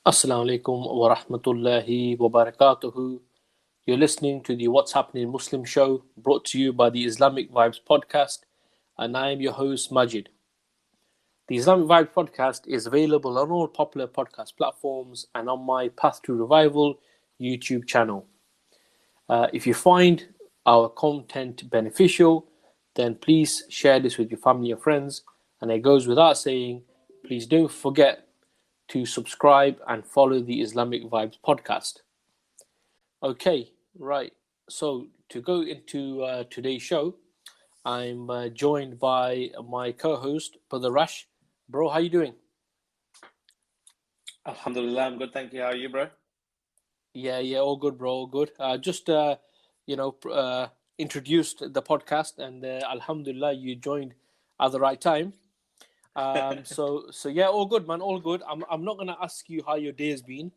Assalamu alaikum wa rahmatullahi wa barakatuhu. You're listening to the What's Happening Muslim show brought to you by the Islamic Vibes podcast, and I am your host Majid. The Islamic Vibes podcast is available on all popular podcast platforms and on my Path to Revival YouTube channel. If you find our content beneficial, then please share this with your family and friends. And it goes without saying, please don't forget to subscribe and follow the Islamic Vibes podcast. Okay, right. So to go into today's show, I'm joined by my co-host, Brother Rash. Bro, how you doing? Alhamdulillah, I'm good, thank you. How are you, bro? Yeah, all good, bro, all good. Introduced the podcast, and Alhamdulillah, you joined at the right time. So yeah, all good, man, all good. I'm not gonna ask you how your day has been.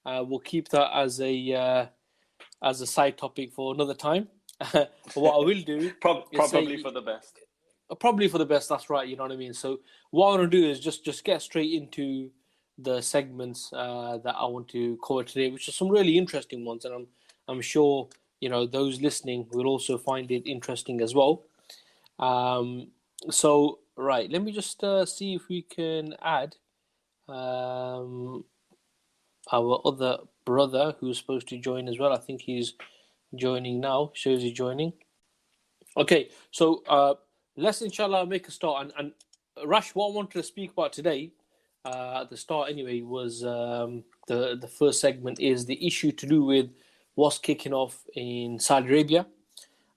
We'll keep that as a side topic for another time. What I will do is Probably say for the best. probably for the best. That's right. You know what I mean. So what I want to do is just get straight into the segments that I want to cover today, which are some really interesting ones, and I'm sure those listening will also find it interesting as well. So right, let me just see if we can add um, our other brother who's supposed to join as well. I think he's joining now. Shows he's joining. Okay, so let's inshallah make a start. And Rash, what I wanted to speak about today, at the start anyway, was the first segment is the issue to do with what's kicking off in Saudi Arabia.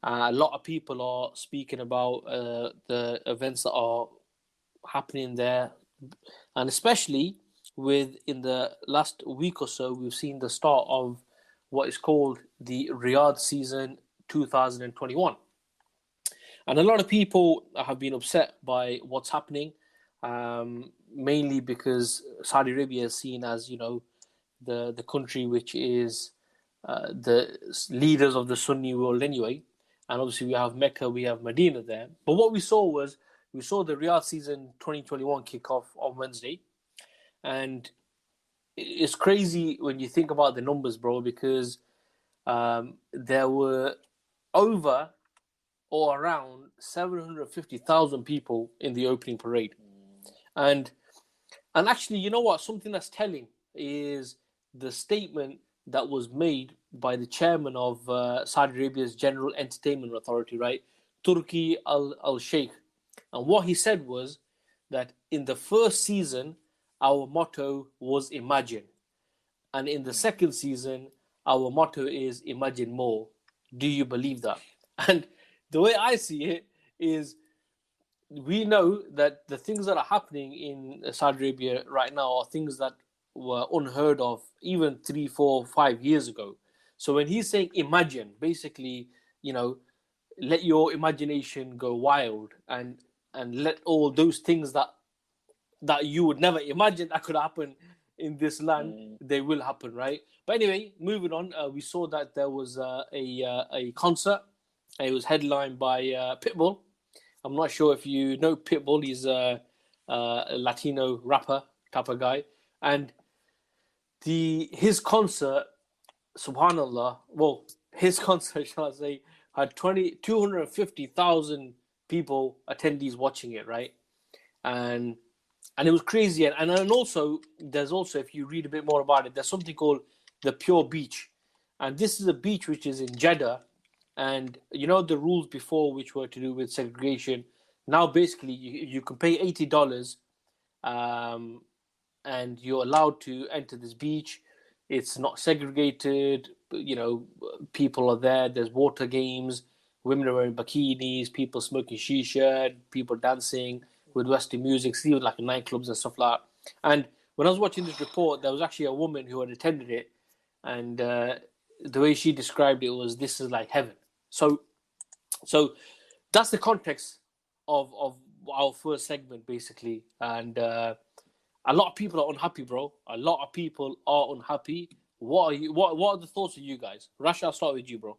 A lot of people are speaking about the events that are happening there, and especially in the last week or so, we've seen the start of what is called the Riyadh season 2021. And a lot of people have been upset by what's happening, mainly because Saudi Arabia is seen as, the country which is the leaders of the Sunni world anyway. And obviously we have Mecca, we have Medina there. But what we saw the Riyadh season 2021 kick off on Wednesday. And it's crazy when you think about the numbers, bro, because there were over or around 750,000 people in the opening parade. And actually, you know what? Something that's telling is the statement that was made by the chairman of Saudi Arabia's General Entertainment Authority, right? Turki Al Sheikh. And what he said was that in the first season, our motto was imagine. And in the second season, our motto is imagine more. Do you believe that? And the way I see it is we know that the things that are happening in Saudi Arabia right now are things that were unheard of even 3, 4, 5 years ago. So when he's saying imagine, basically, let your imagination go wild and let all those things that you would never imagine that could happen in this land, they will happen, right? But anyway, moving on, we saw that there was a concert. It was headlined by Pitbull. I'm not sure if you know Pitbull. He's a Latino rapper type of guy, and his concert, subhanallah. Well, his concert, shall I say, had 250,000 people attendees watching it, right? And it was crazy. And also, there's also, if you read a bit more about it, there's something called the Pure Beach, and this is a beach which is in Jeddah. And the rules before, which were to do with segregation, now basically you can pay $80, and you're allowed to enter this beach. It's not segregated. People are there. There's water games. Women are wearing bikinis. People smoking shisha. People dancing with Western music. See, like nightclubs and stuff like that. And when I was watching this report, there was actually a woman who had attended it, and the way she described it was, "This is like heaven." So that's the context of our first segment, basically. And a lot of people are unhappy, bro. A lot of people are unhappy. What are the thoughts of you guys? Rash, I'll start with you, bro.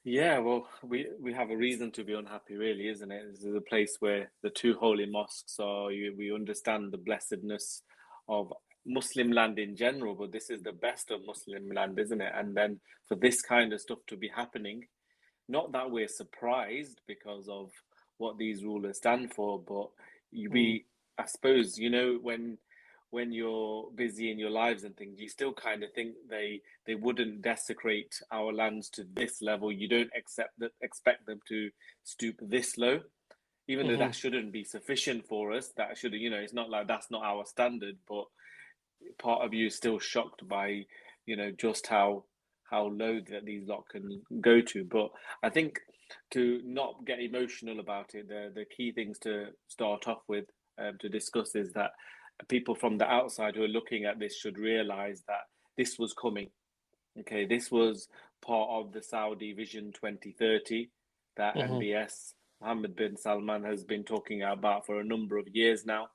Yeah, well, we have a reason to be unhappy, really, isn't it? This is a place where the two holy mosques are. We understand the blessedness of Muslim land in general, but this is the best of Muslim land, isn't it? And then for this kind of stuff to be happening, not that we're surprised because of what these rulers stand for, but Mm. we, I suppose, when you're busy in your lives and things, you still kind of think they wouldn't desecrate our lands to this level. You don't expect them to stoop this low, even though that Mm-hmm. shouldn't be sufficient for us. That should, it's not like that's not our standard, but part of you is still shocked by, just how low that these lot can go to. But I think to not get emotional about it, the key things to start off with, to discuss, is that people from the outside who are looking at this should realize that this was coming. Okay, this was part of the Saudi Vision 2030 that Mm-hmm. MBS Mohammed bin Salman has been talking about for a number of years now.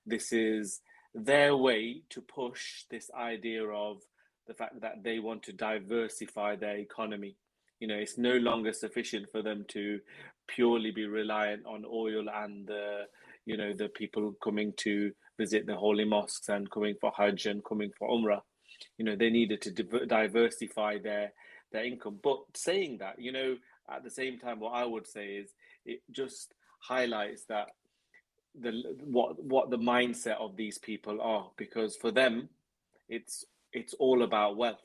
This is their way to push this idea of the fact that they want to diversify their economy. It's no longer sufficient for them to purely be reliant on oil and the people coming to visit the holy mosques and coming for Hajj and coming for Umrah. They needed to diversify their income. But saying that, at the same time, what I would say is it just highlights that what the mindset of these people are, because for them it's all about wealth.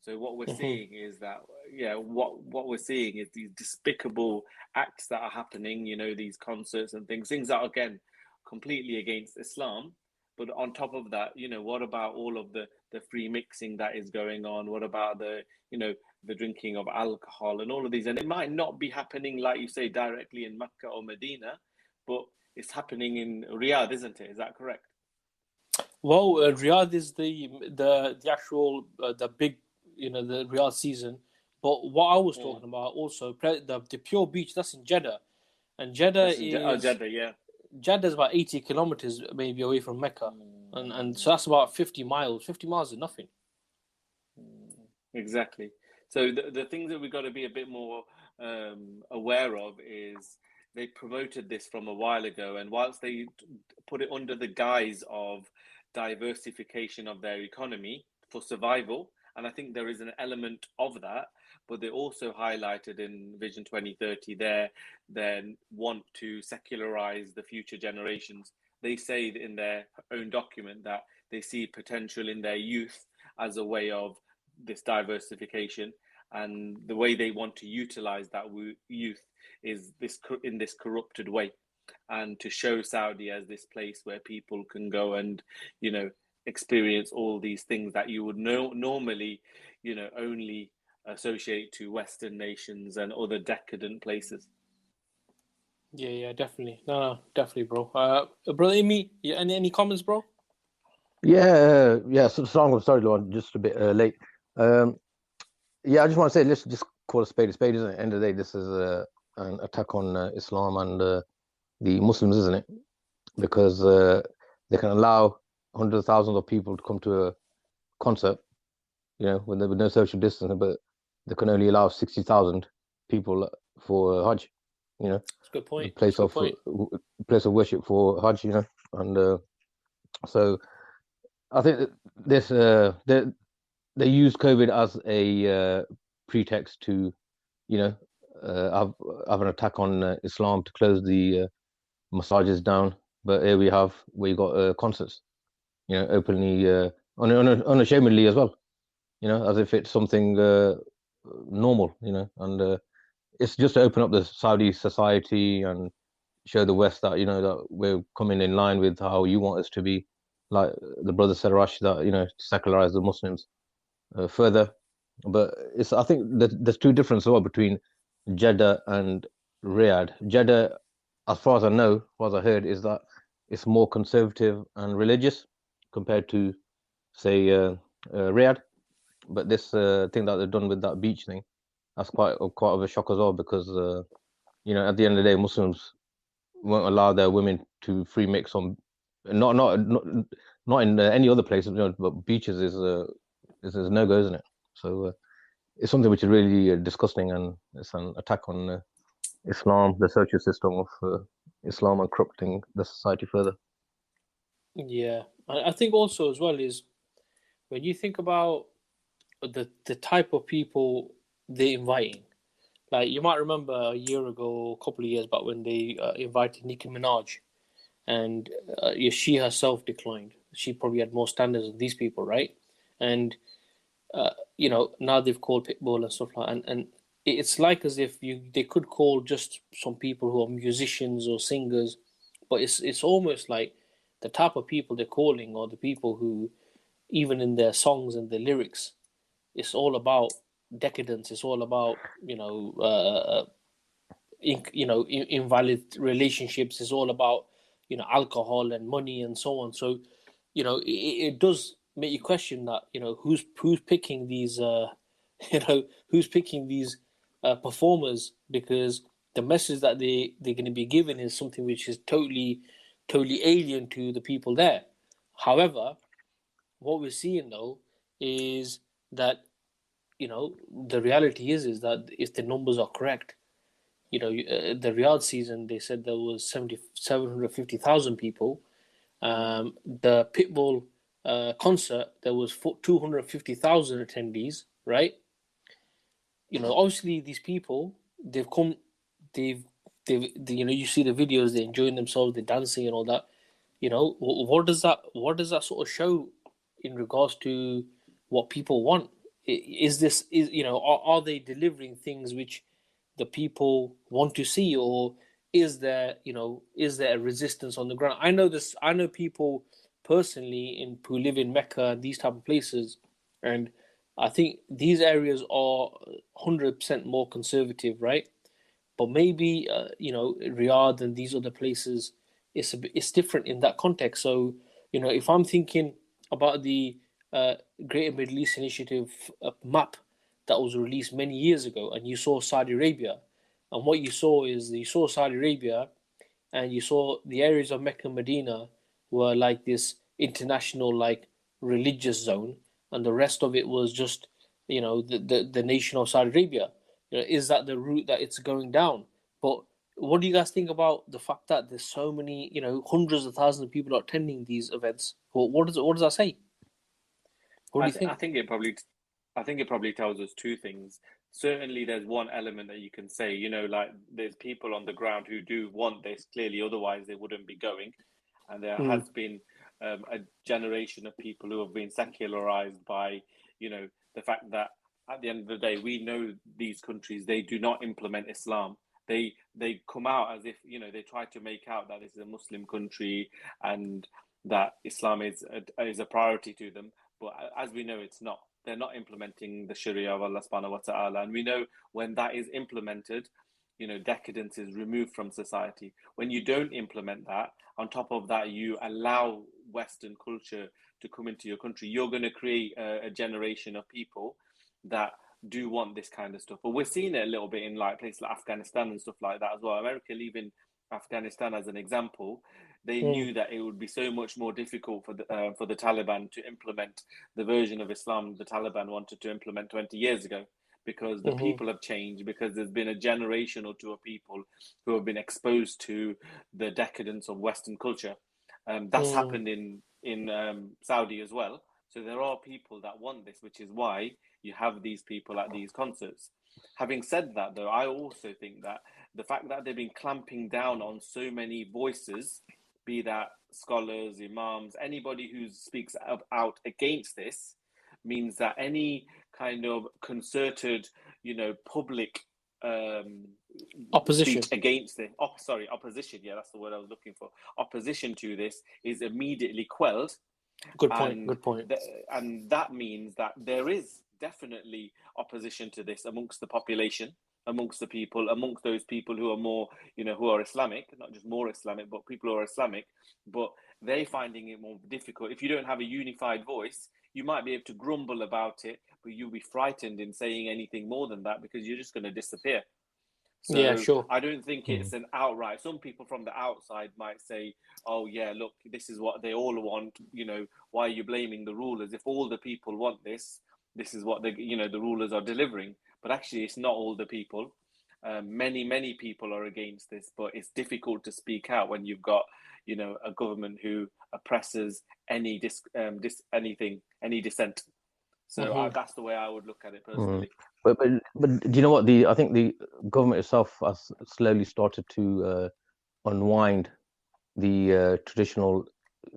So what we're Mm-hmm. seeing is that, yeah, what we're seeing is these despicable acts that are happening, these concerts and things that are, again, completely against Islam. But on top of that, what about all of the free mixing that is going on? What about the drinking of alcohol and all of these? And it might not be happening, like you say, directly in Mecca or Medina, but it's happening in Riyadh, isn't it? Is that correct? Well, Riyadh is the actual the big the Riyadh season. But what I was Mm. talking about also the pure beach that's in Jeddah, and Jeddah That's in is Jeddah, yeah. Jeddah's about 80 kilometers maybe away from Mecca, and Mm. so that's about 50 miles. 50 miles is nothing. Mm. Exactly. So the things that we've got to be a bit more aware of is they promoted this from a while ago, and whilst they put it under the guise of diversification of their economy for survival, and I think there is an element of that, but they also highlighted in Vision 2030 their want to secularize the future generations. They say in their own document that they see potential in their youth as a way of this diversification, and the way they want to utilize that youth is in this corrupted way, and to show Saudi as this place where people can go and experience all these things that you would normally only associate to Western nations and other decadent places. Yeah, yeah, definitely. No, definitely, bro. Brother Amy, yeah, any comments, bro? Yeah. So I'm sorry, Lauren, just a bit late. Um, yeah, I just want to say, let's just call a spade, isn't it? End of the day, this is an attack on Islam and the Muslims, isn't it? Because they can allow hundreds of thousands of people to come to a concert, with no social distancing, but they can only allow 60,000 people for Hajj, That's a good the point. That's place a good of point. place of worship for Hajj, and so I think that this they use COVID as a pretext to, you know, have an attack on Islam to close the massages down. But here we have where you got concerts, openly, unashamedly as well, as if it's something normal, and it's just to open up the Saudi society and show the West that that we're coming in line with how you want us to be, like the brother said, Rash, that secularize the Muslims further. But I think that there's two differences as well between Jeddah and Riyadh. Jeddah, as far as I know, as far as I heard, is that it's more conservative and religious compared to, say, Riyadh. But this thing that they've done with that beach thing, that's quite of a shock as well, because at the end of the day, Muslims won't allow their women to free mix on, not in any other place, but beaches is no go, isn't it? So it's something which is really disgusting, and it's an attack on Islam, the social system of Islam, and corrupting the society further. Yeah, I think also as well is when you think about the type of people they're inviting. Like you might remember a year ago, a couple of years back, when they invited Nicki Minaj, and she herself declined. She probably had more standards than these people, right? And now they've called Pitbull and stuff like that, and it's like as if they could call just some people who are musicians or singers, but it's almost like the type of people they're calling, or the people who, even in their songs and their lyrics, it's all about decadence. It's all about invalid relationships. It's all about alcohol and money and so on. So it does make you question that who's picking these who's picking these performers, because the message that they're going to be given is something which is totally alien to the people there. However, what we're seeing though is that the reality is that if the numbers are correct, the Riyadh season, they said there was 750,000 people. The Pitbull concert, there was 250,000 attendees, right? Obviously these people, they've come, you see the videos, they're enjoying themselves, they're dancing and all that. What does that sort of show in regards to what people want? Are they delivering things which the people want to see, or is there a resistance on the ground? I know people personally who live in Mecca and these type of places, and I think these areas are 100% more conservative, right? But maybe Riyadh and these other places, it's different in that context. So if I'm thinking about the Greater Middle East Initiative map that was released many years ago, and you saw Saudi Arabia, and what you saw Saudi Arabia, and you saw the areas of Mecca and Medina were like this international like religious zone, and the rest of it was just the nation of Saudi Arabia. Is that the route that it's going down? But what do you guys think about the fact that there's so many, hundreds of thousands of people attending these events? What does that say? What do you think? I think it probably tells us two things. Certainly, there's one element that you can say, like there's people on the ground who do want this clearly, otherwise they wouldn't be going. And there has been a generation of people who have been secularized by, the fact that at the end of the day, we know these countries, they do not implement Islam. They come out as if, they try to make out that this is a Muslim country and that Islam is a priority to them. But as we know, it's not. They're not implementing the Sharia of Allah subhanahu wa ta'ala. And we know when that is implemented, decadence is removed from society. When you don't implement that, on top of that, you allow Western culture to come into your country, you're going to create a generation of people that do want this kind of stuff. But we're seeing it a little bit in like places like Afghanistan and stuff like that as well. America leaving Afghanistan as an example, they knew that it would be so much more difficult for the Taliban to implement the version of Islam the Taliban wanted to implement 20 years ago, because the people have changed, because there's been a generation or two of people who have been exposed to the decadence of Western culture. That's happened in Saudi as well. So there are people that want this, which is why you have these people at these concerts. Having said that, though, I also think that the fact that they've been clamping down on so many voices, be that scholars, imams, anybody who speaks out against this, means that any kind of concerted, public Opposition. speech against it. Opposition. Yeah, that's the word I was looking for. Opposition to this is immediately quelled. Good point. And that means that there is definitely opposition to this amongst the population, amongst the people, amongst those people who are more, who are Islamic, not just more Islamic, but people who are Islamic, but they're finding it more difficult. If you don't have a unified voice, you might be able to grumble about it, but you'll be frightened in saying anything more than that because you're just going to disappear. So yeah, sure. I don't think it's an outright. Some people from the outside might say, "Oh yeah, look, this is what they all want. Why are you blaming the rulers? If all the people want this, this is what the rulers are delivering." But actually, it's not all the people. many people are against this, but it's difficult to speak out when you've got, you know, a government who oppresses any any dissent. So that's the way I would look at it personally. But do you know what? I think the government itself has slowly started to unwind the traditional,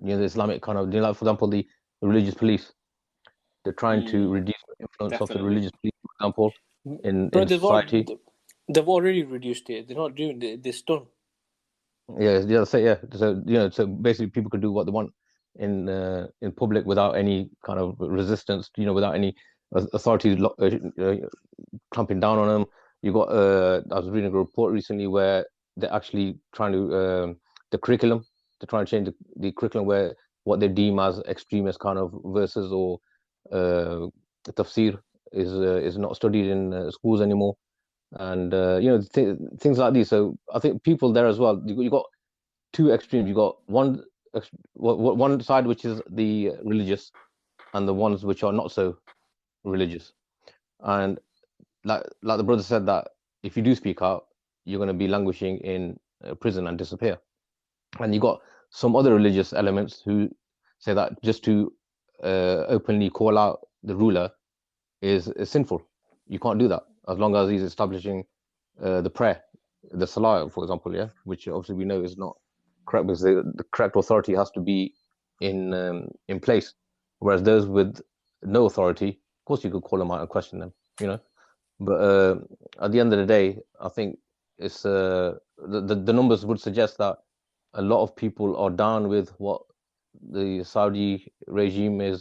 the Islamic kind of, like, for example, the religious police. They're trying to reduce the influence of the Definitely. religious police, for example, in But society. they've already reduced it. They're not doing it. It's done. Yeah. So basically, people could do what they want in public without any kind of resistance. Without any authorities clamping down on them. You got. I was reading a report recently where they're actually trying to the curriculum. They're trying to change the curriculum where what they deem as extremist kind of verses or tafsir is not studied in schools anymore, and things like these. So I think people there as well. You got two extremes. You got one side which is the religious, and the ones which are not so religious. And like the brother said, that if you do speak out, you're going to be languishing in prison and disappear. And you got some other religious elements who say that just to openly call out the ruler is sinful. You can't do that as long as he's establishing the prayer, the salah, for example, yeah, which obviously we know is not correct because the correct authority has to be in place. Whereas those with no authority, of course, you could call them out and question them, But at the end of the day, I think it's the numbers would suggest that a lot of people are down with what the Saudi regime is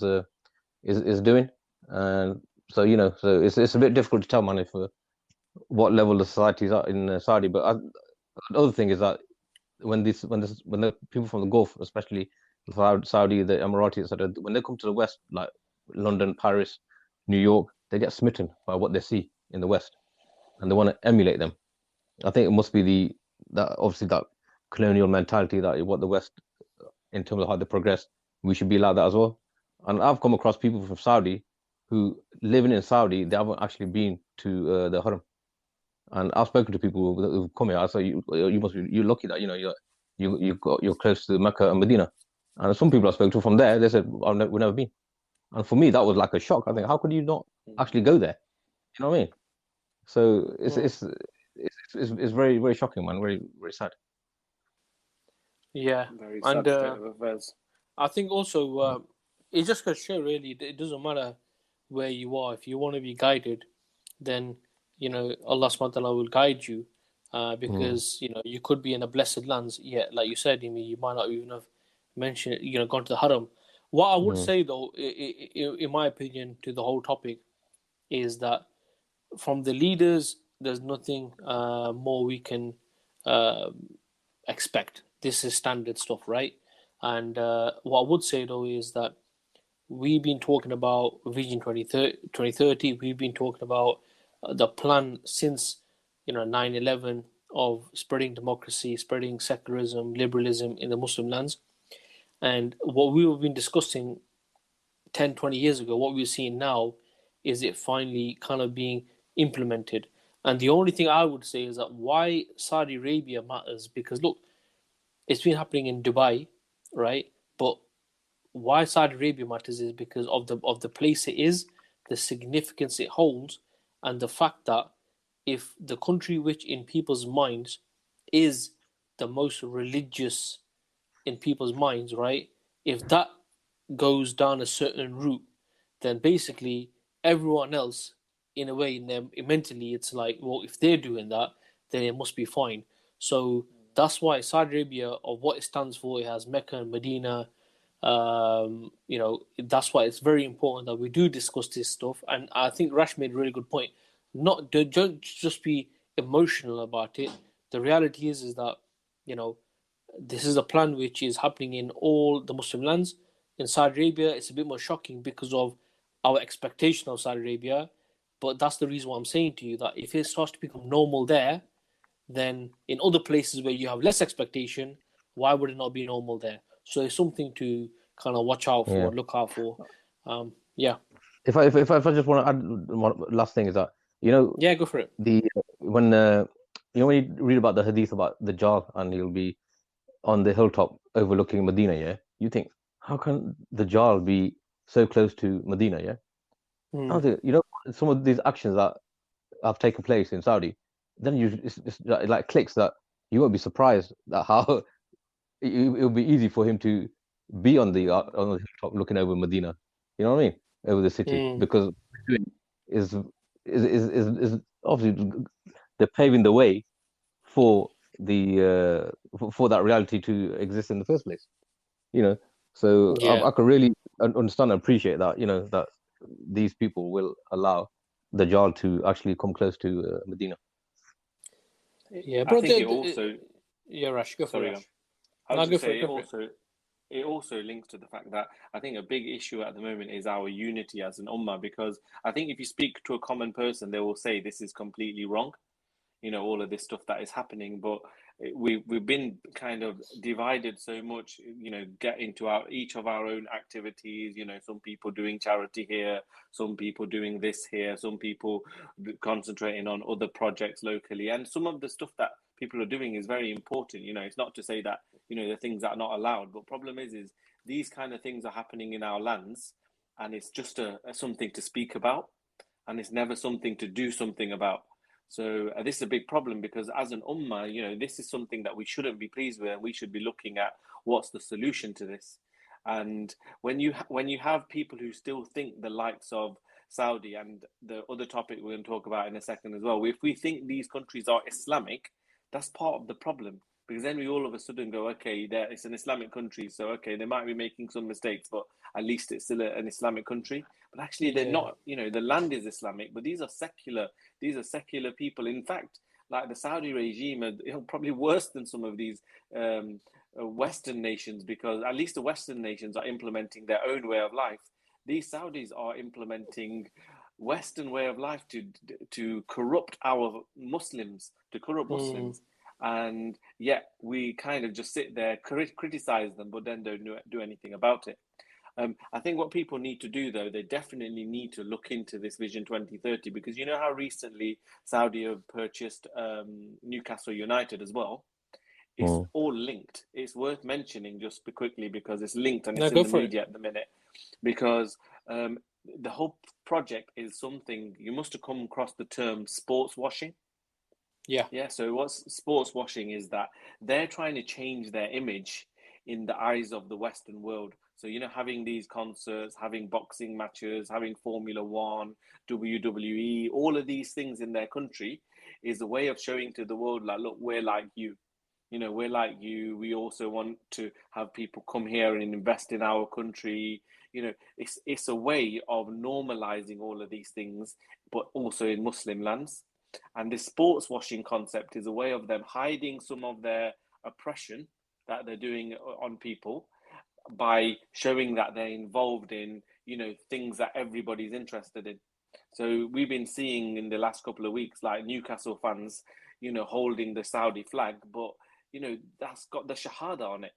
doing, and so so it's a bit difficult to tell, man, if what level the societies are in Saudi. But the other thing is that when the people from the Gulf, especially Saudi, the Emirati, etc., when they come to the West, like London, Paris, New York, they get smitten by what they see in the West, and they want to emulate them. I think it must be that colonial mentality, that what the West, in terms of how they progress, we should be like that as well. And I've come across people from Saudi who living in Saudi, they haven't actually been to the Haram. And I've spoken to people who've come here. I say you're lucky that you're close to Mecca and Medina. And some people I spoke to from there, they said we've never been. And for me, that was like a shock. I think, how could you not actually go there? You know what I mean? So it's very, very shocking, man. Very, very sad. Yeah, Very and sad state of affairs. I think also it just goes to show really it doesn't matter where you are. If you want to be guided, then Allah subhanahu wa ta'ala will guide you, because you could be in a blessed lands. Yeah, like you said, you might not even have mentioned gone to the Haram. What I would say though, in my opinion, to the whole topic, is that from the leaders, there's nothing more we can expect. This is standard stuff, right? And what I would say though is that we've been talking about Vision 2030. We've been talking about the plan since 9/11 of spreading democracy, spreading secularism, liberalism in the Muslim lands. And what we've been discussing 10, 20 years ago, what we're seeing now is it finally kind of being implemented. And the only thing I would say is that why Saudi Arabia matters, because look, it's been happening in Dubai, right? But why Saudi Arabia matters is because of the place it is, the significance it holds, and the fact that if the country which in people's minds is the most religious in people's minds, right? If that goes down a certain route, then basically everyone else, in a way, in their mentally, it's like, well, if they're doing that, then it must be fine. So that's why Saudi Arabia, of what it stands for, it has Mecca and Medina. That's why it's very important that we do discuss this stuff. And I think Rash made a really good point. Don't just be emotional about it. The reality is that this is a plan which is happening in all the Muslim lands. In Saudi Arabia, it's a bit more shocking because of our expectation of Saudi Arabia. But that's the reason why I'm saying to you that if it starts to become normal there, then in other places where you have less expectation, why would it not be normal there? So it's something to kind of watch out for, look out for. Yeah. If I just want to add one last thing is that yeah, go for it. when when you read about the hadith about the Dajjal and he'll be on the hilltop overlooking Medina, yeah, you think, how can the Dajjal be so close to Medina, yeah? I think, some of these actions that have taken place in Saudi, then it's like clicks that you won't be surprised that how it'll be easy for him to be on the hilltop looking over Medina. You know what I mean? Over the city, because what they're doing is obviously they're paving the way for the for that reality to exist in the first place. So Yeah. I can really understand and appreciate that. That these people will allow the Dajjal to actually come close to Medina. Yeah, I bro. think it also. Yeah, Rash, go for Sorry, Rash. I No, was go just for saying it. Go for it. it also links to the fact that I think a big issue at the moment is our unity as an ummah, because I think if you speak to a common person, they will say this is completely wrong, all of this stuff that is happening. But we've been kind of divided so much, get into each of our own activities. Some people doing charity here, some people doing this here, some people concentrating on other projects locally, and some of the stuff that people are doing is very important. It's not to say that the things that are not allowed, but problem is these kind of things are happening in our lands, and it's just a something to speak about, and it's never something to do something about. So this is a big problem, because as an ummah, this is something that we shouldn't be pleased with, and we should be looking at what's the solution to this. And when you have people who still think the likes of Saudi and the other topic we're going to talk about in a second as well, if we think these countries are Islamic, that's part of the problem. Because then we all of a sudden go, okay, it's an Islamic country, so okay, they might be making some mistakes, but at least it's still an Islamic country. But actually, they're not. The land is Islamic, but these are secular. These are secular people. In fact, like the Saudi regime are probably worse than some of these Western nations, because at least the Western nations are implementing their own way of life. These Saudis are implementing Western way of life to corrupt our Muslims, to corrupt Muslims. And yet we kind of just sit there, criticize them, but then don't do anything about it. I think what people need to do, though, they definitely need to look into this Vision 2030, because you know how recently Saudi have purchased Newcastle United as well. It's all linked. It's worth mentioning just quickly because it's linked, and it's in the media at the minute. Because the whole project is something, you must have come across the term sports washing. Yeah. So what's sports washing is that they're trying to change their image in the eyes of the Western world. So, having these concerts, having boxing matches, having Formula One, WWE, all of these things in their country is a way of showing to the world, like, look, we're like you. We're like you. We also want to have people come here and invest in our country. It's a way of normalizing all of these things, but also in Muslim lands. And this sports washing concept is a way of them hiding some of their oppression that they're doing on people by showing that they're involved in, things that everybody's interested in. So we've been seeing in the last couple of weeks, like Newcastle fans, holding the Saudi flag, but, that's got the Shahada on it.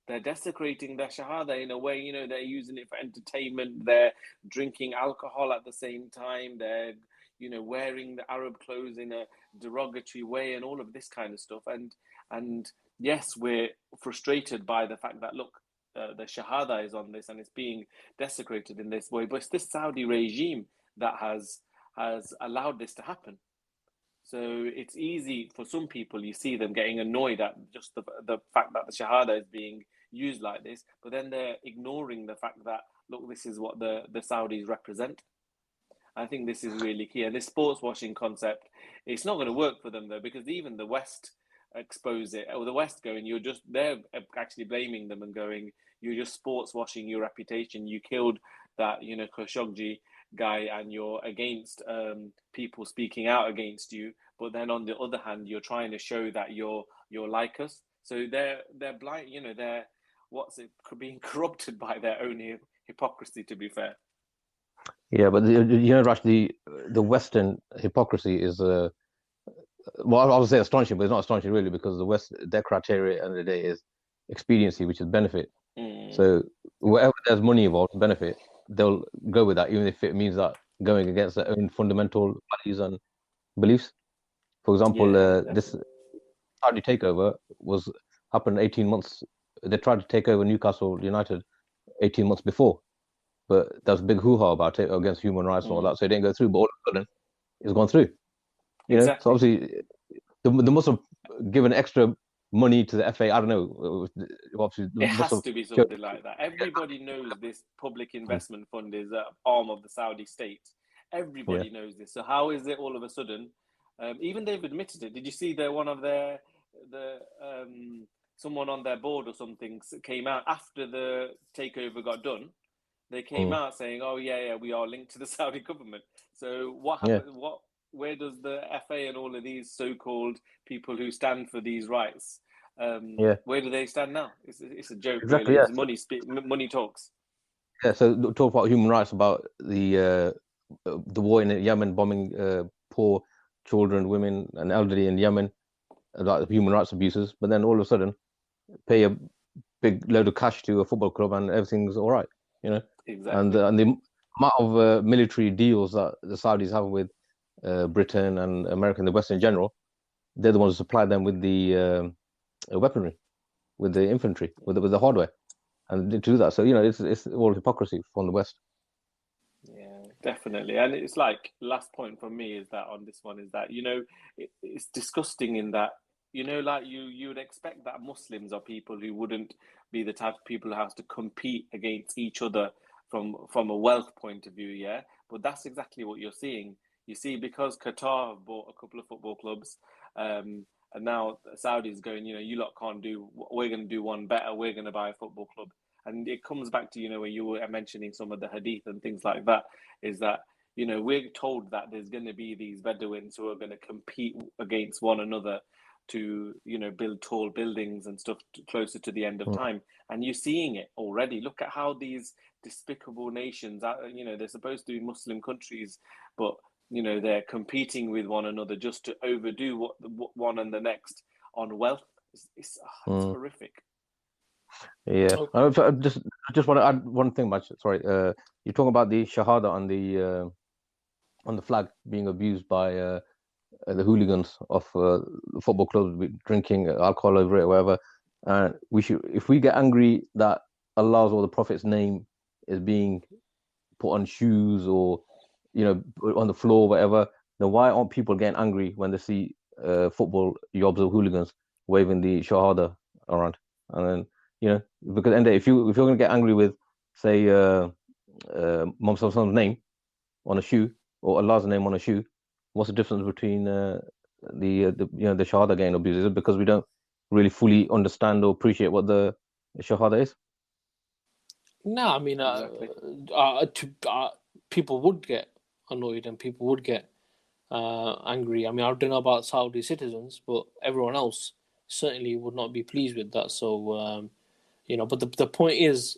They're desecrating their Shahada in a way, they're using it for entertainment. They're drinking alcohol at the same time. They're, wearing the Arab clothes in a derogatory way and all of this kind of stuff. And yes, we're frustrated by the fact that, look, the Shahada is on this and it's being desecrated in this way. But it's this Saudi regime that has allowed this to happen. So it's easy for some people, you see them getting annoyed at just the fact that the Shahada is being used like this, but then they're ignoring the fact that, look, this is what the Saudis represent. I think this is really key. And this sports washing concept, it's not going to work for them, though, because even the West expose it, or the West going, they're actually blaming them and going, you're just sports washing your reputation. You killed that, Khashoggi guy, and you're against people speaking out against you. But then on the other hand, you're trying to show that you're like us. So they're blind, they're being corrupted by their own hypocrisy, to be fair. Yeah, but Raj, the Western hypocrisy is well, I would say astonishing, but it's not astonishing really, because the West, their criteria at the end of the day is expediency, which is benefit. So wherever there's money involved, benefit, they'll go with that, even if it means that going against their own fundamental values and beliefs. For example, Yeah, this definitely. Saudi takeover happened 18 months. They tried to take over Newcastle United 18 months before, but there was a big hoo-ha about it against human rights and all Mm, that, so it didn't go through. But all of a sudden, it's gone through. So exactly. obviously they must have given extra money to the FA. I don't know. Obviously, they It must has have. to be something like that. Everybody knows this public Mm, investment fund is an arm of the Saudi state. yeah. Everybody knows this. So how is it all of a sudden? Even they've admitted it. Did you see that one of the someone on their board or something came out after the takeover got done? They came Mm, out saying, "Oh yeah, we are linked to the Saudi government." So what yeah. happened? Where does the FA and all of these so-called people who stand for these rights? Yeah. Where do they stand now? It's a joke, Exactly. really. It's Yes. money talks. Yeah. So talk about human rights, about the war in Yemen, bombing poor children, women, and elderly in Yemen, about human rights abuses. But then all of a sudden, pay a big load of cash to a football club and everything's all right, you know. Exactly. And the amount of military deals that the Saudis have with Britain and America and the West in general, they're the ones who supply them with the weaponry, with the infantry, with the hardware, and to do that. So it's all hypocrisy from the West. Yeah, definitely. And it's like last point from me is that on this one is that it's disgusting in that like you would expect that Muslims are people who wouldn't be the type of people who has to compete against each other from a wealth point of view, yeah. But that's exactly what you're seeing. You see, because Qatar have bought a couple of football clubs, and now Saudi's going, you lot can't do. We're going to do one better. We're going to buy a football club. And it comes back to where you were mentioning some of the hadith and things like that, is that we're told that there's going to be these Bedouins who are going to compete against one another to build tall buildings and stuff closer to the end of Mm, time, and you're seeing it already. Look at how these despicable nations, they're supposed to be Muslim countries, but they're competing with one another just to overdo what one and the next on wealth. It's mm. horrific. Yeah, Okay. I just want to add one thing, much. Sorry, you're talking about the Shahada on the flag being abused by the hooligans of the football clubs drinking alcohol over it, or whatever. And we should, if we get angry that Allah's or the Prophet's name is being put on shoes or on the floor, whatever, then why aren't people getting angry when they see football yobs or hooligans waving the Shahada around? And then because at the end of the day, if you're gonna get angry with, say, Muhammad Sallallahu name on a shoe or Allah's name on a shoe, what's the difference between the Shahada getting abused? Is it because we don't really fully understand or appreciate what the Shahada is? No, I mean, Exactly. people would get annoyed and people would get angry. I mean, I don't know about Saudi citizens, but everyone else certainly would not be pleased with that. So, but the point is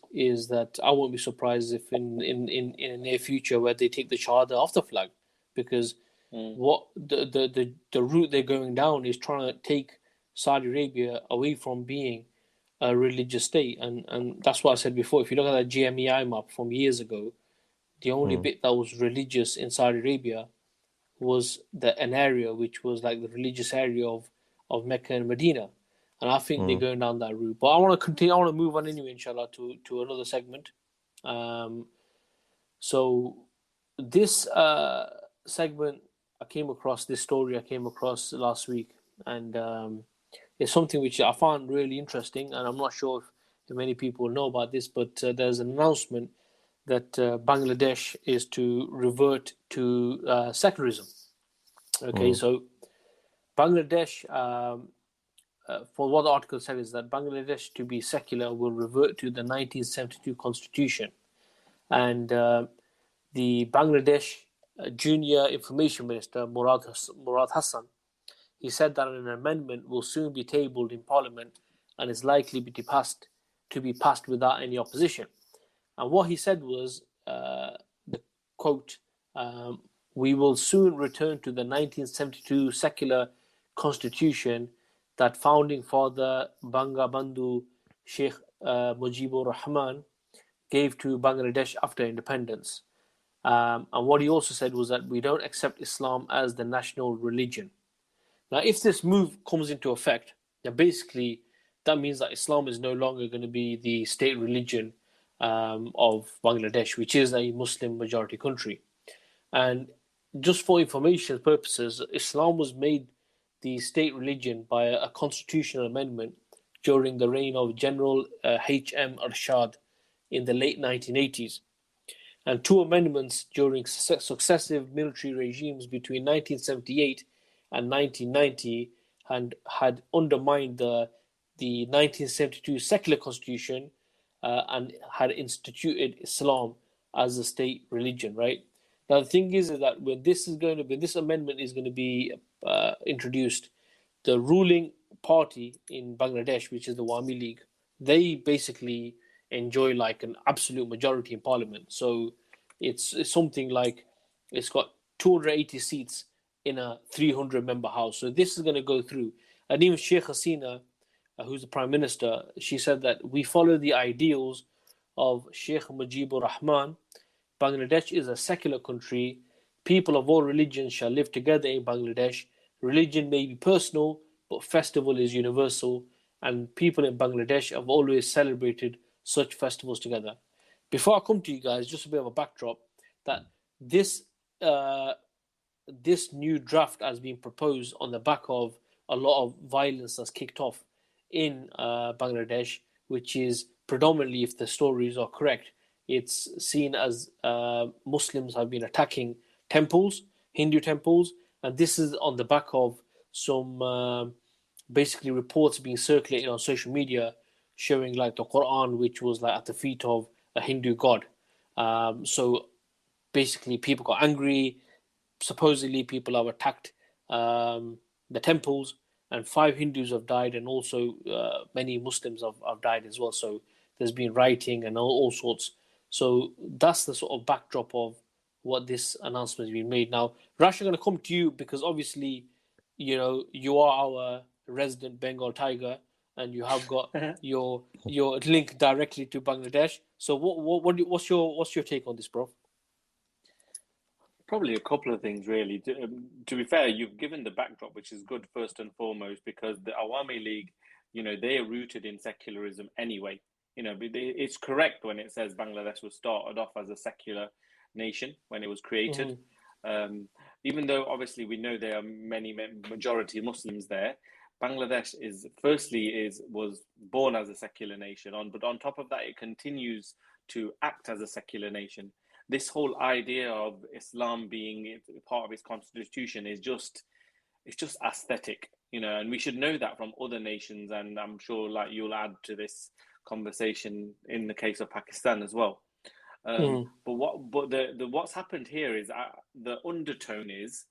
that I won't be surprised if in the near future where they take the Shahada off the flag, because Mm. what the route they're going down is trying to take Saudi Arabia away from being a religious state, and that's what I said before. If you look at that GMEI map from years ago, the only Mm, bit that was religious in Saudi Arabia was an area which was like the religious area of Mecca and Medina, and I think they're mm, going down that route. But I want to continue. I want to move on anyway, inshallah, to another segment. Um, so this segment, I came across this story. I came across last week, and it's something which I found really interesting. And I'm not sure if many people know about this, but there's an announcement that Bangladesh is to revert to secularism. Okay, mm, so Bangladesh, for what the article said, is that Bangladesh to be secular will revert to the 1972 constitution, and the Bangladesh Junior Information Minister Murad Hassan, he said that an amendment will soon be tabled in Parliament and is likely to be passed without any opposition. And what he said was, the quote, "We will soon return to the 1972 secular constitution that founding father Bangabandhu Sheikh Mujibur Rahman gave to Bangladesh after independence." And what he also said was that we don't accept Islam as the national religion. Now, if this move comes into effect, then basically that means that Islam is no longer going to be the state religion of Bangladesh, which is a Muslim majority country. And just for information purposes, Islam was made the state religion by a constitutional amendment during the reign of General H.M. Arshad in the late 1980s, and two amendments during successive military regimes between 1978 and 1990 and had undermined the 1972 secular constitution and had instituted Islam as a state religion, right? Now the thing is that when this amendment is going to be introduced, the ruling party in Bangladesh, which is the Awami League, they basically enjoy like an absolute majority in parliament. So it's something like it's got 280 seats in a 300 member house. So this is going to go through. And even Sheikh Hasina, who's the prime minister, she said that we follow the ideals of Sheikh Mujibur Rahman. Bangladesh is a secular country. People of all religions shall live together in Bangladesh. Religion may be personal, but festival is universal, and people in Bangladesh have always celebrated such festivals together. Before I come to you guys, just a bit of a backdrop that this new draft has been proposed on the back of a lot of violence that's kicked off in Bangladesh, which is predominantly, if the stories are correct, it's seen as Muslims have been attacking temples, Hindu temples, and this is on the back of some basically reports being circulated on social media showing like the Quran, which was like at the feet of a Hindu god. So basically, people got angry. Supposedly, people have attacked the temples, and 5 Hindus have died, and also many Muslims have died as well. So there's been rioting and all sorts. So that's the sort of backdrop of what this announcement has been made. Now, Rash, I'm going to come to you because obviously, you know, you are our resident Bengal tiger, and you have got your link directly to Bangladesh. So what's your take on this, bro? Probably a couple of things, really. To be fair, you've given the backdrop, which is good first and foremost, because the Awami League, you know, they are rooted in secularism anyway. You know, it's correct when it says Bangladesh was started off as a secular nation when it was created. Even though obviously we know there are many majority Muslims there, Bangladesh was born as a secular nation. But on top of that, it continues to act as a secular nation. This whole idea of Islam being part of its constitution is just aesthetic, you know, and we should know that from other nations, and I'm sure like you'll add to this conversation in the case of Pakistan as well. But what's happened here is the undertone is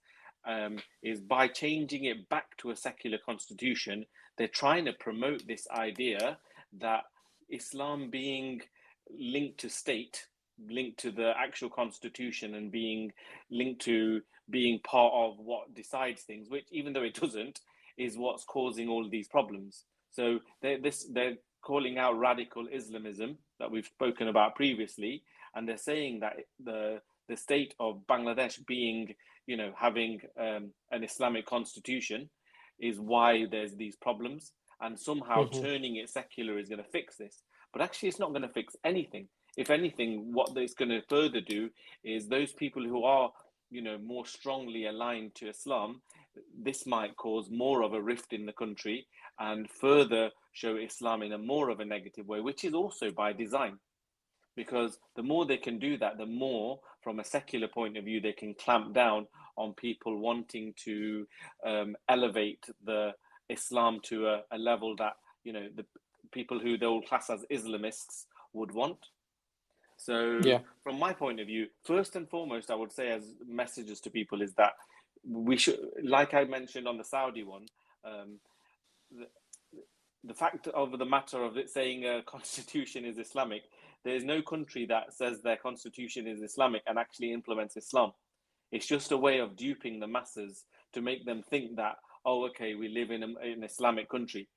by changing it back to a secular constitution, they're trying to promote this idea that Islam being linked to state, linked to the actual constitution, and being linked to being part of what decides things, which even though it doesn't, is what's causing all these problems. So they're calling out radical Islamism that we've spoken about previously, and they're saying that the state of Bangladesh being, you know, having an Islamic constitution is why there's these problems, and somehow turning it secular is going to fix this. But actually, it's not going to fix anything. If anything, what it's going to further do is those people who are, you know, more strongly aligned to Islam, this might cause more of a rift in the country and further show Islam in a more of a negative way, which is also by design. Because the more they can do that, the more, from a secular point of view, they can clamp down on people wanting to elevate the Islam to a level that, you know, the people who they'll class as Islamists would want. So from my point of view, first and foremost, I would say as messages to people is that we should, like I mentioned on the Saudi one, the fact of the matter of it saying a constitution is Islamic, there is no country that says their constitution is Islamic and actually implements Islam. It's just a way of duping the masses to make them think that, oh, okay, we live in an Islamic country.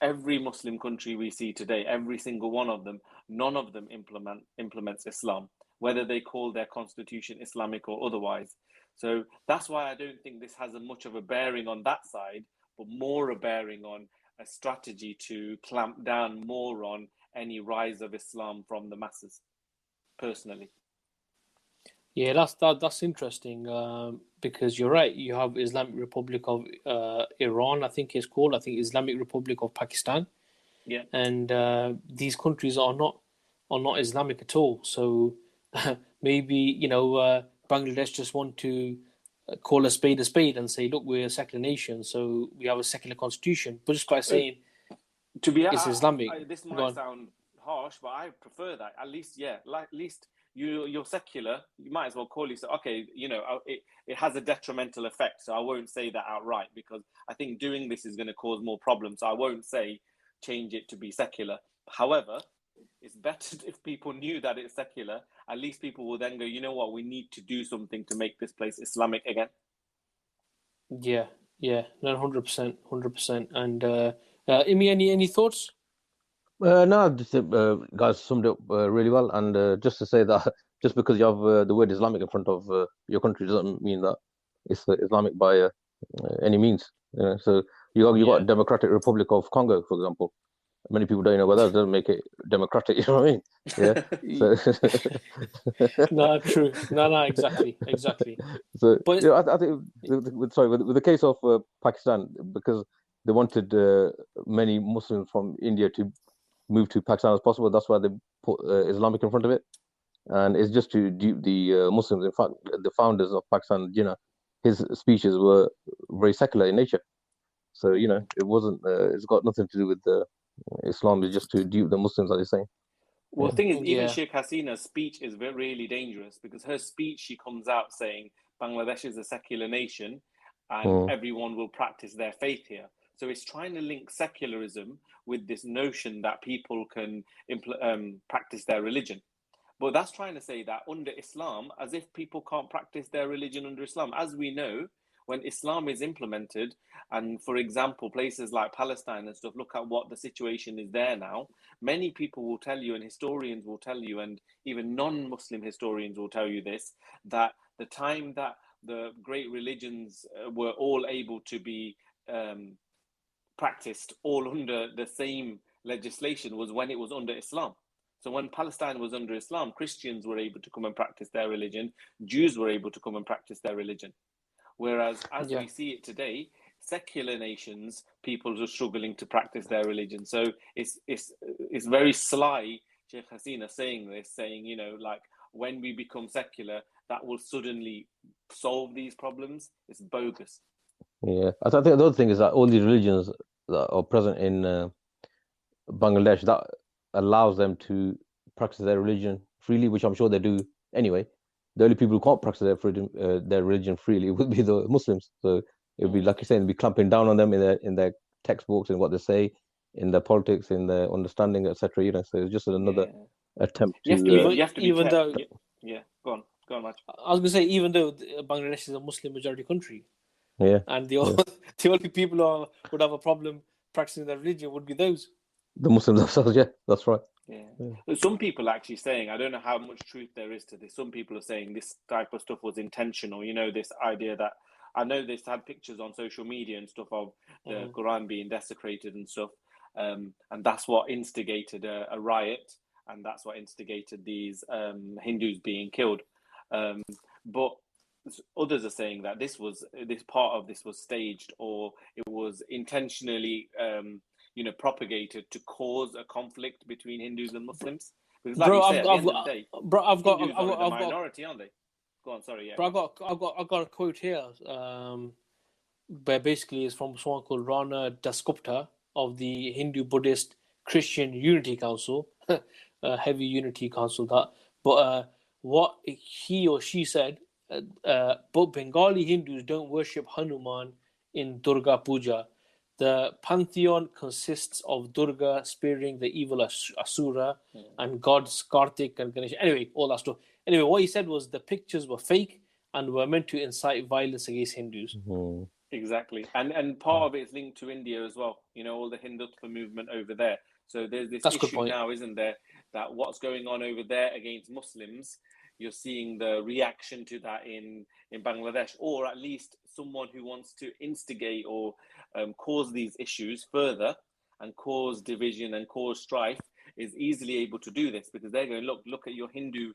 Every Muslim country we see today, every single one of them, none of them implements Islam, whether they call their constitution Islamic or otherwise. So that's why I don't think this has much of a bearing on that side, but more a bearing on a strategy to clamp down more on any rise of Islam from the masses, personally. Yeah, that's interesting, because you're right. You have Islamic Republic of Iran, I think it's called. I think Islamic Republic of Pakistan, Yeah. and these countries are not Islamic at all. So maybe Bangladesh just want to call a spade and say, look, we're a secular nation, so we have a secular constitution. But just by saying To be it's Islamic, this go might on. sound harsh, but I prefer that. At least, yeah, at least you're secular. You might as well call yourself. Okay, it has a detrimental effect, so I won't say that outright because I think doing this is going to cause more problems. So I won't say change it to be secular. However, it's better if people knew that it's secular. At least people will then go, you know what, we need to do something to make this place Islamic again. Yeah, no, 100%, 100%. And Imi, any thoughts? No, just guys summed it up really well. And just to say that just because you have the word Islamic in front of your country doesn't mean that it's Islamic by any means. So you got Democratic Republic of Congo, for example. Many people don't know whether that doesn't make it democratic. You know what I mean? Yeah. So No, true. No, exactly. So But I think with the case of Pakistan, because they wanted many Muslims from India to move to Pakistan as possible. That's why they put Islamic in front of it, and it's just to dupe the Muslims. In fact, the founders of Pakistan, his speeches were very secular in nature. So it wasn't. It's got nothing to do with Islam. It's just to dupe the Muslims, as they say. Well, the thing is, even yeah, Sheikh Hasina's speech is really dangerous because her speech, she comes out saying Bangladesh is a secular nation and Mm. everyone will practice their faith here. So it's trying to link secularism with this notion that people can practice their religion. But that's trying to say that under Islam, as if people can't practice their religion under Islam. As we know, when Islam is implemented, and for example, places like Palestine and stuff, look at what the situation is there now. Many people will tell you, and historians will tell you, and even non Muslim historians will tell you this, that the time that the great religions were all able to be practiced all under the same legislation was when it was under Islam. So when Palestine was under Islam, Christians were able to come and practice their religion, Jews were able to come and practice their religion. Whereas as we see it today, secular nations, people are struggling to practice their religion. So it's very sly, Sheikh Hasina saying this, saying, like when we become secular, that will suddenly solve these problems. It's bogus. Yeah, I think the other thing is that all these religions that are present in Bangladesh, that allows them to practice their religion freely, which I'm sure they do anyway. The only people who can't practice their religion freely would be the Muslims. So it would be, like you say, be clamping down on them in their textbooks and what they say, in their politics, in their understanding, etc. So it's just another attempt to. You have to be even though, go on, Maj. I was gonna say, even though Bangladesh is a Muslim majority country, and the only people who would have a problem practicing their religion would be the Muslims themselves. Yeah, that's right. Yeah. Some people are actually saying, I don't know how much truth there is to this. Some people are saying this type of stuff was intentional. This idea that I know they've had pictures on social media and stuff of the Quran being desecrated and stuff, and that's what instigated a riot, and that's what instigated these Hindus being killed. But others are saying that this part of this was staged, or it was intentionally propagated to cause a conflict between Hindus and Muslims. Because like you say, at the end of the day, Hindus are the minority, aren't they? Go on, sorry, yeah. Bro, I've got a quote here, where basically it's from someone called Rana Dasgupta of the Hindu Buddhist Christian Unity Council, heavy Unity Council that. But what he or she said, but Bengali Hindus don't worship Hanuman in Durga Puja. The pantheon consists of Durga spearing the evil Asura and gods Kartik and Ganesh. Anyway, all that stuff. Anyway, what he said was the pictures were fake and were meant to incite violence against Hindus. Mm-hmm. Exactly. And part of it is linked to India as well. All the Hindutva movement over there. So there's this issue now, isn't there, that what's going on over there against Muslims you're seeing the reaction to that in Bangladesh, or at least someone who wants to instigate or cause these issues further and cause division and cause strife is easily able to do this, because they're going, look at your Hindu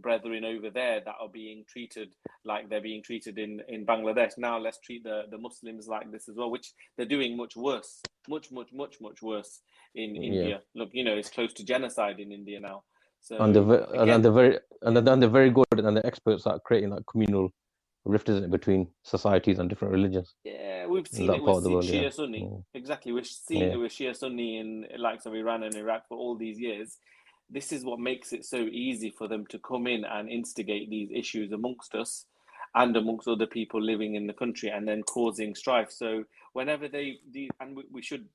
brethren over there that are being treated like they're being treated in Bangladesh. Now let's treat the Muslims like this as well, which they're doing much worse, much worse in India. Look, it's close to genocide in India now. So and again, they're very good, and the experts at creating that communal rift, isn't it, between societies and different religions yeah, we've in seen that it with part of the world. Shia Sunni. Exactly, we've seen it with Shia Sunni in likes of Iran and Iraq for all these years. This is what makes it so easy for them to come in and instigate these issues amongst us and amongst other people living in the country, and then causing strife. So whenever we should,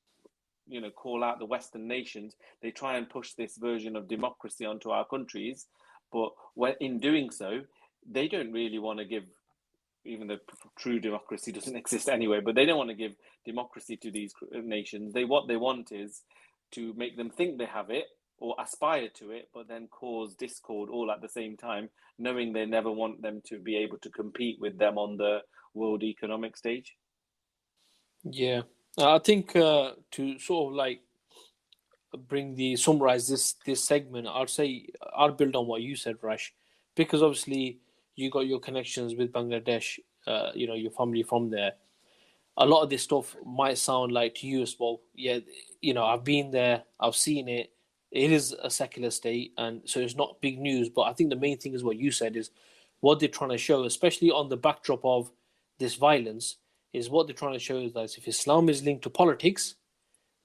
call out the Western nations, they try and push this version of democracy onto our countries, but when in doing so, they don't really want to give, even though true democracy doesn't exist anyway, but they don't want to give democracy to these nations. What they want is to make them think they have it or aspire to it, but then cause discord all at the same time, knowing they never want them to be able to compete with them on the world economic stage. Yeah, I think to sort of like summarize this segment, I'd say I'll build on what you said, Rash, because obviously you got your connections with Bangladesh, your family from there. A lot of this stuff might sound like to you as well. Yeah, I've been there, I've seen it. It is a secular state, and so it's not big news. But I think the main thing is what you said is what they're trying to show, especially on the backdrop of this violence, is what they're trying to show is that if Islam is linked to politics,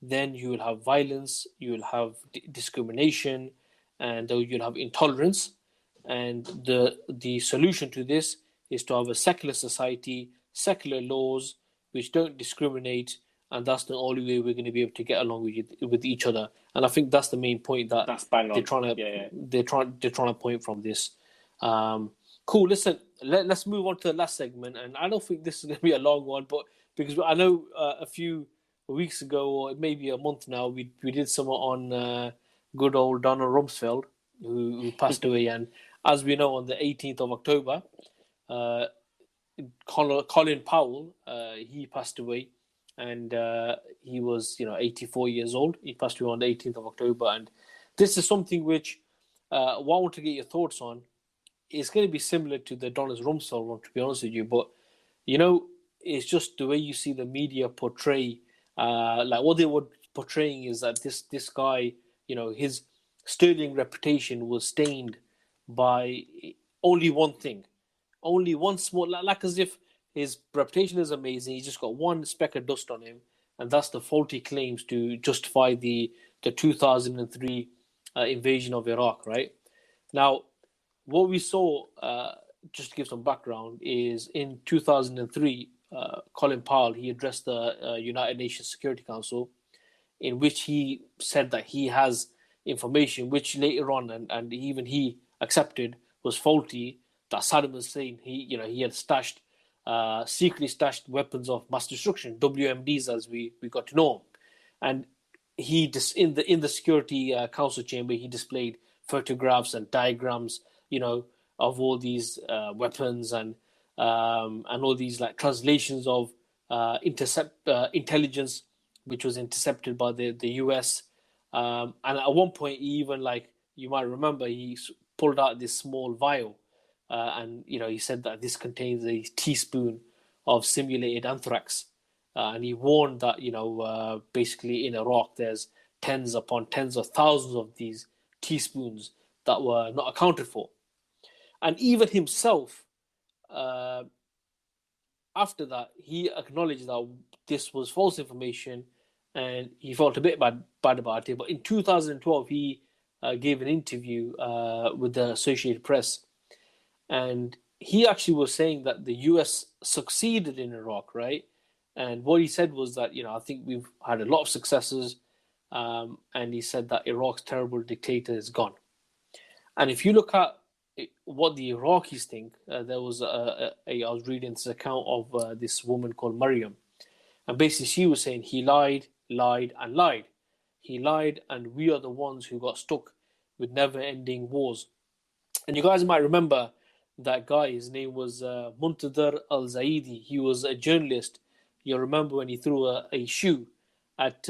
then you will have violence, you will have discrimination, and you'll have intolerance. And the solution to this is to have a secular society, secular laws which don't discriminate, and that's the only way we're going to be able to get along with each other. And I think that's the main point that that's bang on. They're trying to point from this. Cool. Listen, let's move on to the last segment, and I don't think this is going to be a long one, but because I know a few weeks ago, or maybe a month now, we did some on good old Donald Rumsfeld, who passed away, and as we know, on the 18th of October, Colin Powell, he passed away, and he was 84 years old. He passed away on the 18th of October, and this is something which what I want to get your thoughts on. It's going to be similar to the Donald Rumsfeld one, to be honest with you, but it's just the way you see the media portray. Like what they were portraying is that this guy, his sterling reputation was stained by only one thing, only one small, like as if his reputation is amazing. He's just got one speck of dust on him, and that's the faulty claims to justify the 2003 invasion of Iraq. Right now, what we saw, just to give some background, is in 2003. Colin Powell, he addressed the United Nations Security Council, in which he said that he has information which later on, and even he accepted, was faulty, that Saddam Hussein, he had secretly stashed weapons of mass destruction, WMDs as we got to know them. And he in the Security Council chamber, he displayed photographs and diagrams, of all these weapons and all these like translations of intelligence, which was intercepted by the US. And at one point, he even, like you might remember, he pulled out this small vial, and he said that this contains a teaspoon of simulated anthrax, and he warned that basically in Iraq there's tens upon tens of thousands of these teaspoons that were not accounted for. And even himself, after that, he acknowledged that this was false information, and he felt a bit bad about it. But in 2012, he gave an interview with the Associated Press, and he actually was saying that the US succeeded in Iraq, right? And what he said was that, I think we've had a lot of successes, and he said that Iraq's terrible dictator is gone. And if you look at what the Iraqis think, there was I was reading this account of this woman called Mariam, and basically she was saying he lied, and lied. He lied, and we are the ones who got stuck with never-ending wars. And you guys might remember that guy. His name was Muntadhar Al-Zaidi. He was a journalist. You'll remember when he threw a shoe at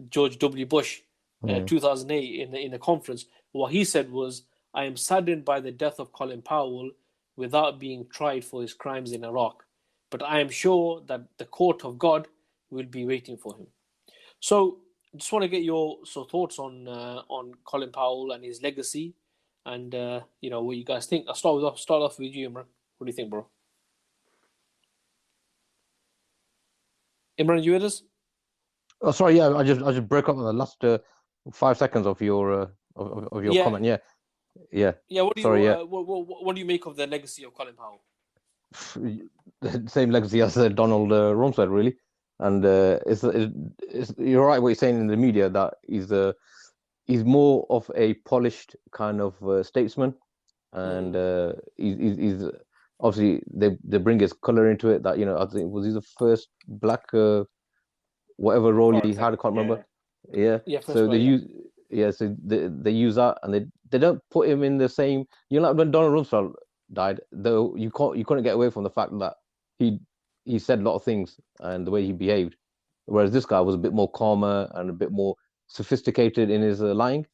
George W. Bush, 2008 in a conference. What he said was, "I am saddened by the death of Colin Powell without being tried for his crimes in Iraq. But I am sure that the court of God will be waiting for him." So, just want to get your thoughts on Colin Powell and his legacy, and what you guys think. I'll start off with you, Imran. What do you think, bro? Imran, you with us? Oh, sorry. Yeah, I just broke up on the last 5 seconds of your comment. Yeah, yeah. Yeah. What do you Sorry. Yeah, what do you make of the legacy of Colin Powell? same legacy as Donald Rumsfeld, really. And you're right what you're saying in the media that he's more of a polished kind of statesman, and he's obviously they bring his color into it. That I think was he the first black whatever role he had, I can't remember. Yeah. Yeah, first So black, so they use that, and they don't put him in the same. Like when Donald Rumsfeld died, though you couldn't get away from the fact that he said a lot of things and the way he behaved, whereas this guy was a bit more calmer and a bit more sophisticated in his lying.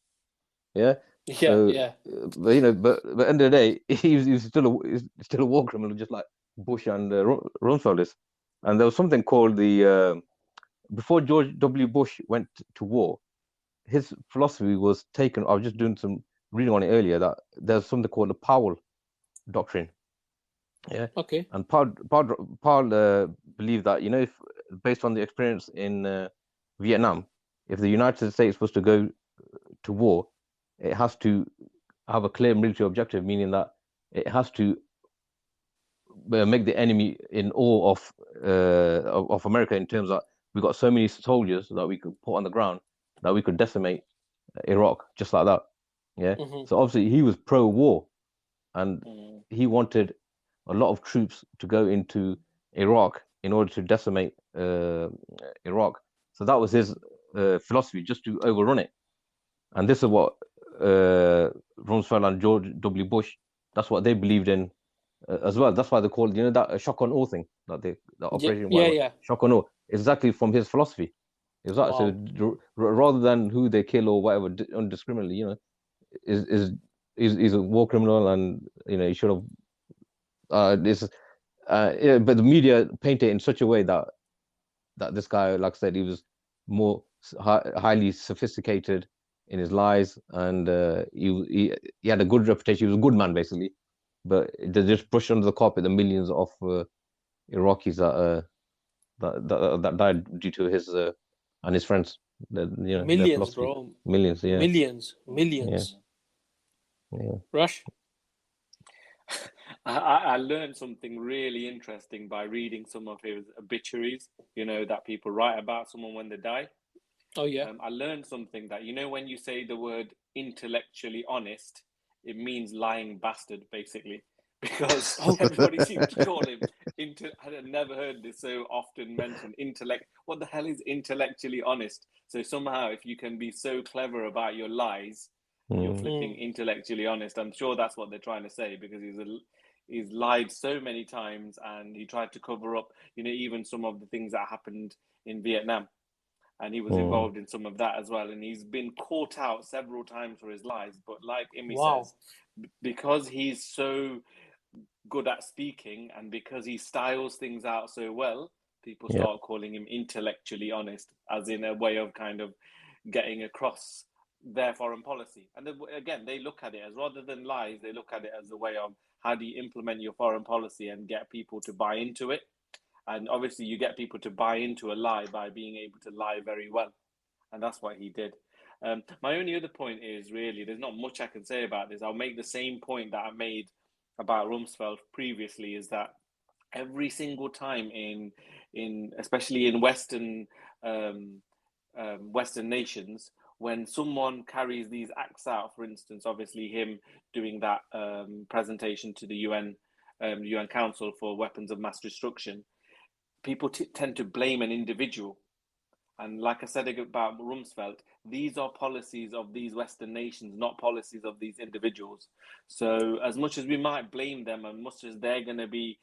Yeah. So, yeah. but at the end of the day, he's still a war criminal, just like Bush and Rumsfeld is. And there was something called the before George W. Bush went to war, his philosophy was taken. I was just doing some reading on it earlier that there's something called the Powell doctrine. Yeah. Okay. And Powell believed that if based on the experience in Vietnam, if the United States was to go to war, it has to have a clear military objective, meaning that it has to make the enemy in awe of America, in terms that we've got so many soldiers that we could put on the ground that we could decimate Iraq just like that. Yeah. So obviously he was pro-war, and he wanted a lot of troops to go into Iraq in order to decimate Iraq. So that was his philosophy, just to overrun it. And this is what Rumsfeld and George W. Bush, that's what they believed in as well. That's why they called that shock on all thing, that operation, whatever, yeah. shock on all, exactly from his philosophy. Exactly. Wow. So rather than who they kill or whatever indiscriminately, is a war criminal, and he should have but the media paint it in such a way that this guy, like I said, he was more highly sophisticated in his lies, and he had a good reputation. He was a good man, basically, but they just pushed under the carpet the millions of Iraqis that died due to his and his friends. Their Millions, philosophy. bro. Millions, yeah. Millions. Yeah. Rush. I learned something really interesting by reading some of his obituaries, that people write about someone when they die. Oh, yeah. I learned something that, when you say the word intellectually honest, it means lying bastard, basically. Because everybody seems to call him I had never heard this so often mentioned. What the hell is intellectually honest? So somehow, if you can be so clever about your lies, you're flipping intellectually honest. I'm sure that's what they're trying to say, because he's lied so many times, and he tried to cover up, even some of the things that happened in Vietnam. And he was involved in some of that as well. And he's been caught out several times for his lies. But like Imi says, because he's so good at speaking, and because he styles things out so well, people start calling him intellectually honest, as in a way of kind of getting across their foreign policy. And again, they look at it as, rather than lies, they look at it as a way of, how do you implement your foreign policy and get people to buy into it? And obviously you get people to buy into a lie by being able to lie very well. And that's what he did. My only other point is, really, there's not much I can say about this. I'll make the same point that I made about Rumsfeld previously, is that every single time especially in Western nations, when someone carries these acts out, for instance, obviously him doing that presentation to the UN Council for Weapons of Mass Destruction, people tend to blame an individual. And like I said about Rumsfeld, these are policies of these Western nations, not policies of these individuals. So as much as we might blame them, and much as they're going to be,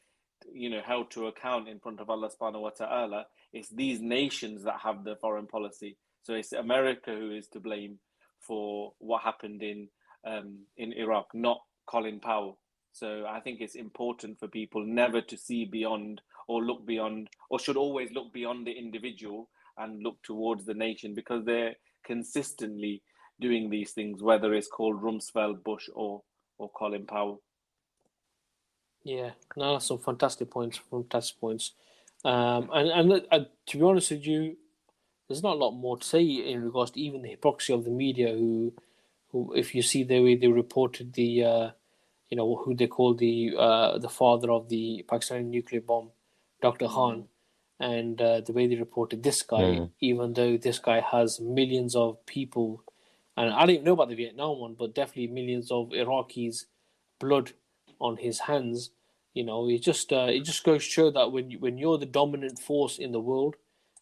held to account in front of Allah subhanahu wa ta'ala, it's these nations that have the foreign policy. So it's America who is to blame for what happened in Iraq, not Colin Powell. So I think it's important for people never to see beyond or look beyond, or should always look beyond the individual and look towards the nation, because they're consistently doing these things, whether it's called Rumsfeld, Bush, or Colin Powell. Yeah, no, that's some fantastic points. Fantastic points. And to be honest with you, there's not a lot more to say in regards to even the hypocrisy of the media, who if you see the way they reported the, who they call the father of the Pakistani nuclear bomb, Dr. Khan, and the way they reported this guy, even though this guy has millions of people, and I don't even know about the Vietnam one, but definitely millions of Iraqis' blood on his hands. It just goes to show that when you're the dominant force in the world,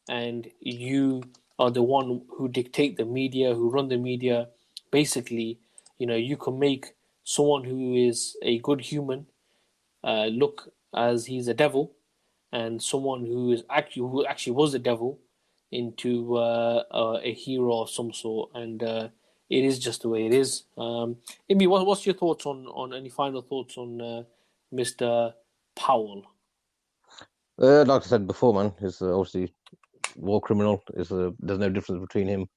and you are the one who dictate the media, who run the media, basically, you can make someone who is a good human look as he's a devil, and someone who actually was a devil into a hero of some sort. And it is just the way it is. Amy, what's your thoughts on any final thoughts on Mr. Powell? Like I said before, man, he's obviously war criminal. There's no difference between him,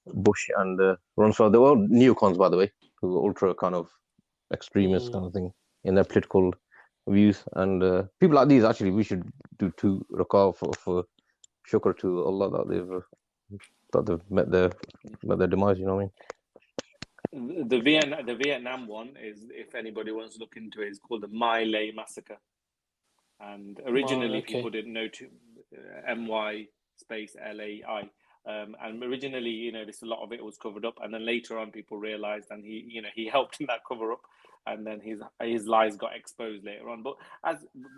Bush, and Rumsfeld. They're all neocons, by the way, who are ultra kind of extremist kind of thing in their political views. And people like these, actually, we should do two rakah for shukr to Allah that they've met their demise. You know what I mean? The Vietnam one is, if anybody wants to look into it, is called the My Lai massacre. And originally, people didn't know MY space LAI. And originally, a lot of it was covered up, and then later on, people realized, and he helped in that cover up, and then his lies got exposed later on. But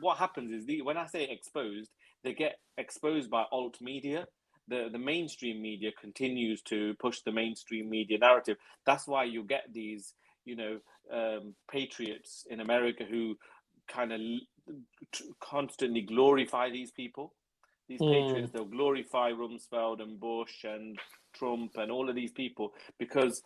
what happens is, when I say exposed, they get exposed by alt media. The mainstream media continues to push the mainstream media narrative. That's why you get these, patriots in America who kind of constantly glorify these people. These patriots, they'll glorify Rumsfeld and Bush and Trump and all of these people, because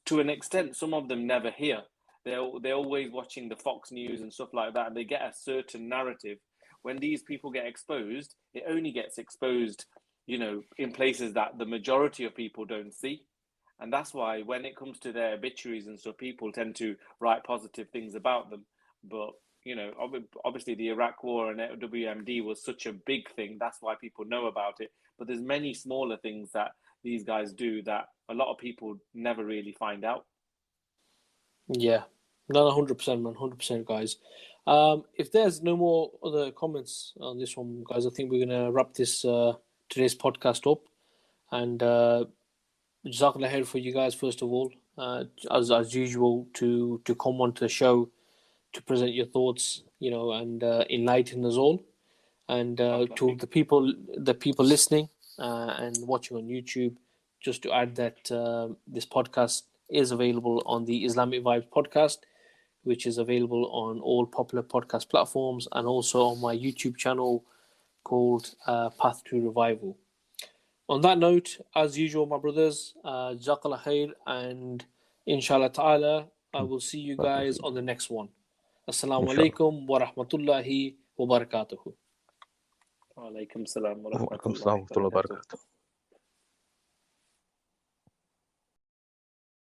to an extent, some of them never hear. They're always watching the Fox News and stuff like that, and they get a certain narrative. When these people get exposed, it only gets exposed, in places that the majority of people don't see. And that's why when it comes to their obituaries and stuff, people tend to write positive things about them. But obviously the Iraq War and WMD was such a big thing. That's why people know about it. But there's many smaller things that these guys do that a lot of people never really find out. Yeah, no, 100%, man, 100%, guys. If there's no more other comments on this one, guys, I think we're gonna wrap this today's podcast up. And Jazakallah khair for you guys, first of all, as usual, to come onto the show to present your thoughts, and enlighten us all. And to the people listening and watching on YouTube, just to add that this podcast is available on the Islamic Vibes podcast, which is available on all popular podcast platforms, and also on my YouTube channel called Path to Revival. On that note, as usual, my brothers, Jazakallah khair, and inshallah ta'ala, I will see you guys on the next one. Assalamu alaikum wa rahmatullahi wa barakatuhu. Wa alaikum salam wa rahmatullahi wa barakatuh.